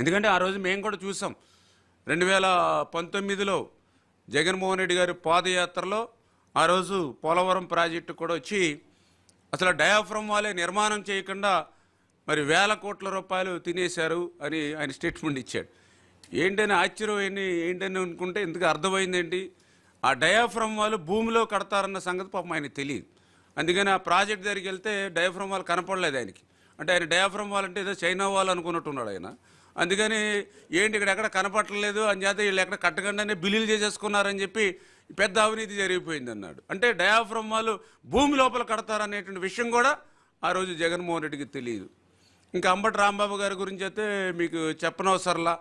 ఎందుకంటే ఆ రోజు మేము కూడా చూసాం 2019లో జగన్మోహన్ రెడ్డి గారి పాదయాత్రలో ఆ రోజు పోలవరం ప్రాజెక్టు కూడా వచ్చి అసలు డయాఫ్రమ్ వాళ్ళే నిర్మాణం చేయకుండా మరి వేల కోట్ల రూపాయలు తినేశారు అని ఆయన స్టేట్మెంట్ ఇచ్చాడు. ఏంటని ఆశ్చర్యం ఏంటని అనుకుంటే ఇందుకు అర్థమైందేంటి, ఆ డయాఫ్రమ్ వాళ్ళు భూమిలో కడతారన్న సంగతి పాపం ఆయనకు తెలియదు. అందుకని ఆ ప్రాజెక్ట్ దగ్గరికి వెళ్తే డయాఫ్రమ్ వాళ్ళు కనపడలేదు ఆయనకి. అంటే ఆయన డయాఫ్రమ్ వాళ్ళు అంటే ఏదో చైనా వాళ్ళు అనుకున్నట్టున్నాడు ఆయన. అందుకని ఏంటి ఇక్కడ ఎక్కడ కనపడలేదు అని చేత వీళ్ళు ఎక్కడ కట్టకుండానే బిల్లులు చేసేసుకున్నారని చెప్పి పెద్ద అవినీతి జరిగిపోయింది అన్నాడు. అంటే డయాఫ్రమ్ వాళ్ళు భూమి లోపల కడతారనేటువంటి విషయం కూడా ఆ రోజు జగన్మోహన్ రెడ్డికి తెలియదు. ఇంకా అంబటి రాంబాబు గారి గురించి అయితే మీకు చెప్పనవసరంలా.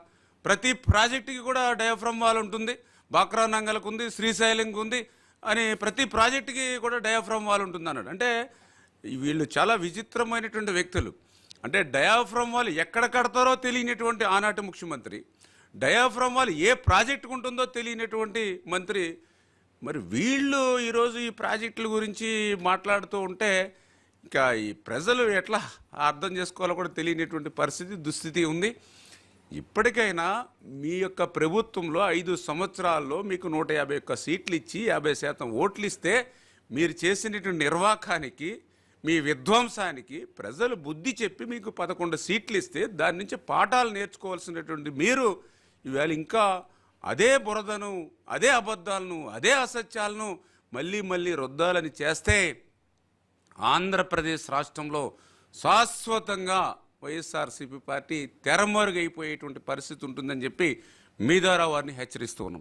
ప్రతి ప్రాజెక్టుకి కూడా డయాఫ్రమ్ వాల్ ఉంటుంది, బాక్రా నంగల్కు ఉంది, శ్రీశైలంకి ఉంది అని ప్రతి ప్రాజెక్టుకి కూడా డయాఫ్రమ్ వాల్ ఉంటుంది అన్నాడు. అంటే వీళ్ళు చాలా విచిత్రమైనటువంటి వ్యక్తులు. అంటే డయాఫ్రమ్ వాల్ ఎక్కడ కడతారో తెలియనటువంటి ఆనాటి ముఖ్యమంత్రి, డయాఫ్రమ్ వాల్ ఏ ప్రాజెక్టుకు ఉంటుందో తెలియనటువంటి మంత్రి. మరి వీళ్ళు ఈరోజు ఈ ప్రాజెక్టుల గురించి మాట్లాడుతూ ఉంటే ఇంకా ఈ ప్రజలు ఎట్లా అర్థం చేసుకోవాలో కూడా తెలియనటువంటి పరిస్థితి, దుస్థితి ఉంది. ఇప్పటికైనా మీ యొక్క ప్రభుత్వంలో 5 సంవత్సరాల్లో మీకు 151 సీట్లు ఇచ్చి 50% ఓట్లు ఇస్తే మీరు చేసినటువంటి నిర్వాకానికి, మీ విధ్వంసానికి ప్రజలు బుద్ధి చెప్పి మీకు 11 సీట్లు ఇస్తే దాని నుంచి పాఠాలు నేర్చుకోవాల్సినటువంటి మీరు ఇవాళ ఇంకా అదే బురదను, అదే అబద్ధాలను, అదే అసత్యాలను మళ్ళీ మళ్ళీ రుద్దాలని చేస్తే ఆంధ్రప్రదేశ్ రాష్ట్రంలో శాశ్వతంగా వైఎస్ఆర్సీపీ పార్టీ తెరమరుగైపోయేటువంటి పరిస్థితి ఉంటుందని చెప్పి మీ ద్వారా వారిని హెచ్చరిస్తూ ఉన్నాం.